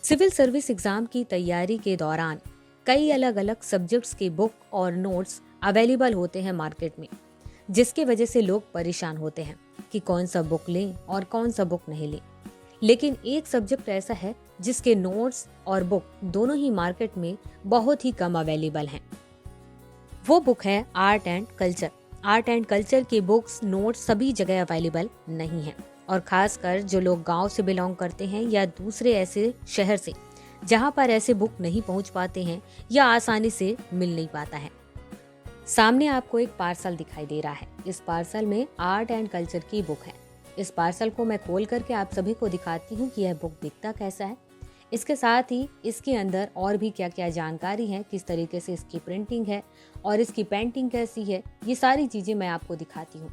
Civil service exam की तैयारी के दौरान कई अलग अलग सब्जेक्ट्स के बुक और नोट्स अवेलेबल होते हैं मार्केट में, जिसकी वजह से लोग परेशान होते हैं कि कौन सा बुक लें और कौन सा बुक नहीं लें। लेकिन एक सब्जेक्ट ऐसा है जिसके नोट्स और बुक दोनों ही मार्केट में बहुत ही कम अवेलेबल हैं। वो बुक है art and culture. Art and culture की बुक्स, नोट्स सभी जगह अवेलेबल नहीं है, और खासकर जो लोग गांव से बिलोंग करते हैं या दूसरे ऐसे शहर से जहां पर ऐसे बुक नहीं पहुंच पाते हैं या आसानी से मिल नहीं पाता है। सामने आपको एक पार्सल दिखाई दे रहा है। इस पार्सल में आर्ट एंड कल्चर की बुक है। इस पार्सल को मैं खोल करके आप सभी को दिखाती हूँ कि यह बुक दिखता कैसा है। इसके साथ ही इसके अंदर और भी क्या क्या जानकारी है, किस तरीके से इसकी प्रिंटिंग है और इसकी पेंटिंग कैसी है, ये सारी चीजें मैं आपको दिखाती हूँ।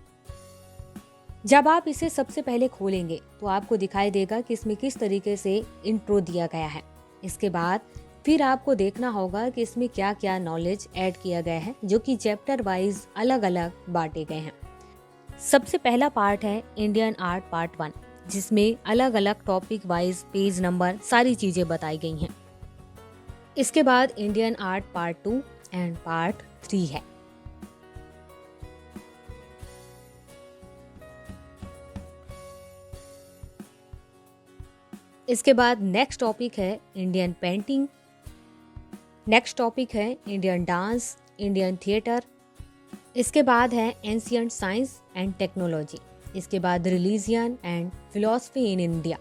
जब आप इसे सबसे पहले खोलेंगे तो आपको दिखाई देगा कि इसमें किस तरीके से इंट्रो दिया गया है। इसके बाद फिर आपको देखना होगा कि इसमें क्या क्या नॉलेज ऐड किया गया है, जो कि चैप्टर वाइज अलग अलग बांटे गए हैं। सबसे पहला पार्ट है इंडियन आर्ट पार्ट 1, जिसमें अलग अलग टॉपिक वाइज पेज नंबर सारी चीजें बताई गई हैं। इसके बाद Indian art part 2 and part 3 है। इसके बाद नेक्स्ट टॉपिक है इंडियन पेंटिंग। नेक्स्ट टॉपिक है इंडियन डांस, इंडियन थिएटर। इसके बाद है एंशिएंट साइंस एंड टेक्नोलॉजी। इसके बाद religion and philosophy in India.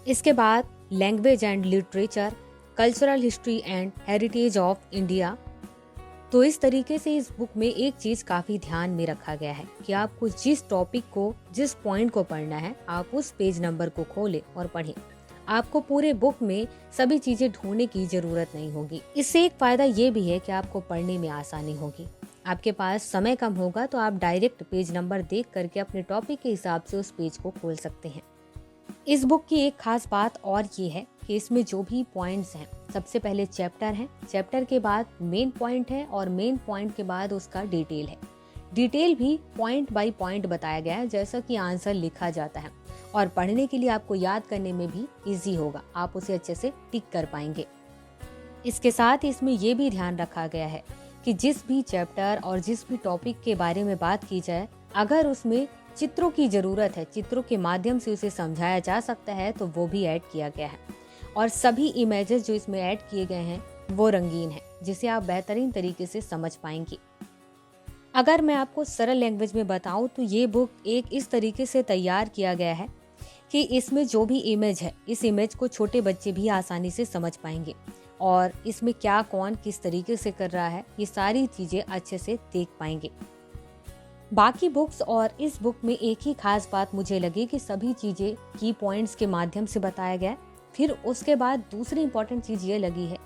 इसके बाद language and literature, cultural history and heritage of India. तो इस तरीके से इस बुक में एक चीज काफी ध्यान में रखा गया है कि आपको जिस टॉपिक को, जिस पॉइंट को पढ़ना है, आप उस पेज नंबर को खोलें और पढ़ें। आपको पूरे बुक में सभी चीजें ढूंढने की जरूरत नहीं होगी। इससे एक फायदा ये भी है कि आपको पढ़ने में आसानी होगी। आपके पास समय कम होगा तो आप डायरेक्ट पेज नंबर देख करके अपने टॉपिक के हिसाब से उस पेज को खोल सकते हैं। इस बुक की एक खास बात और ये है कि इसमें जो भी पॉइंट्स हैं, सबसे पहले चैप्टर है, चैप्टर के बाद मेन पॉइंट है और मेन पॉइंट के बाद उसका डिटेल है। डिटेल भी पॉइंट बाय पॉइंट बताया गया है, जैसा कि आंसर लिखा जाता है, और पढ़ने के लिए आपको याद करने में भी इजी होगा। आप उसे अच्छे से टिक कर पाएंगे। इसके साथ ही इसमें यह भी ध्यान रखा गया है कि जिस भी चैप्टर और जिस भी टॉपिक के बारे में बात की जाए, अगर उसमें चित्रों की जरूरत है, चित्रों के माध्यम से उसे समझाया जा सकता है, तो वो भी ऐड किया गया है। और सभी इमेजेस जो इसमें ऐड किए गए हैं वो रंगीन है, जिसे आप बेहतरीन तरीके से समझ पाएंगे। अगर मैं आपको सरल लैंग्वेज में बताऊं तो ये बुक एक इस तरीके से तैयार किया गया है कि इसमें जो भी इमेज है, इस इमेज को छोटे बच्चे भी आसानी से समझ पाएंगे, और इसमें क्या कौन किस तरीके से कर रहा है, ये सारी चीजें अच्छे से देख पाएंगे। बाकी बुक्स और इस बुक में एक ही खास बात मुझे लगी कि सभी चीजें की पॉइंट्स के माध्यम से बताया गया। फिर उसके बाद दूसरी इंपॉर्टेंट चीज ये लगी है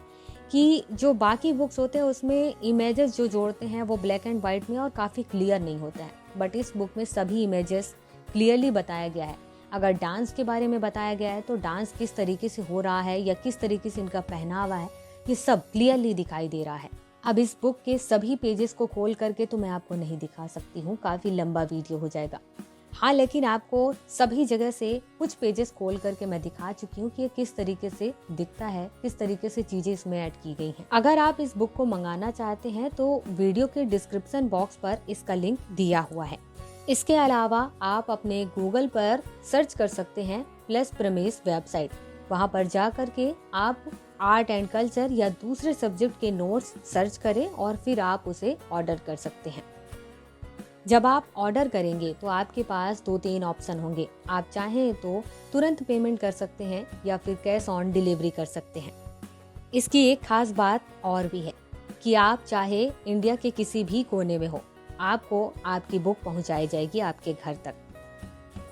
कि जो बाकी बुक्स होते हैं उसमें इमेजेस जो जोड़ते हैं वो ब्लैक एंड व्हाइट में और काफी क्लियर नहीं होता है, बट इस बुक में सभी इमेजेस क्लियरली बताया गया है। अगर डांस के बारे में बताया गया है तो डांस किस तरीके से हो रहा है या किस तरीके से इनका पहनावा है, ये सब क्लियरली दिखाई दे रहा है। अब इस बुक के सभी पेजेस को खोल करके तो मैं आपको नहीं दिखा सकती हूँ, काफी लंबा वीडियो हो जाएगा। हाँ, लेकिन आपको सभी जगह से कुछ पेजेस खोल करके मैं दिखा चुकी हूँ कि ये किस तरीके से दिखता है, किस तरीके से चीजें इसमें ऐड की गई हैं। अगर आप इस बुक को मंगाना चाहते हैं तो वीडियो के डिस्क्रिप्शन बॉक्स पर इसका लिंक दिया हुआ है। इसके अलावा आप अपने गूगल पर सर्च कर सकते हैं प्लस प्रमेस वेबसाइट। वहाँ पर जा करके आप आर्ट एंड कल्चर या दूसरे सब्जेक्ट के नोट्स सर्च करें और फिर आप उसे ऑर्डर कर सकते हैं। जब आप ऑर्डर करेंगे तो आपके पास 2-3 ऑप्शन होंगे। आप चाहें तो तुरंत पेमेंट कर सकते हैं या फिर कैश ऑन डिलीवरी कर सकते हैं। इसकी एक खास बात और भी है कि आप चाहे इंडिया के किसी भी कोने में हो, आपको आपकी बुक पहुंचाई जाएगी आपके घर तक।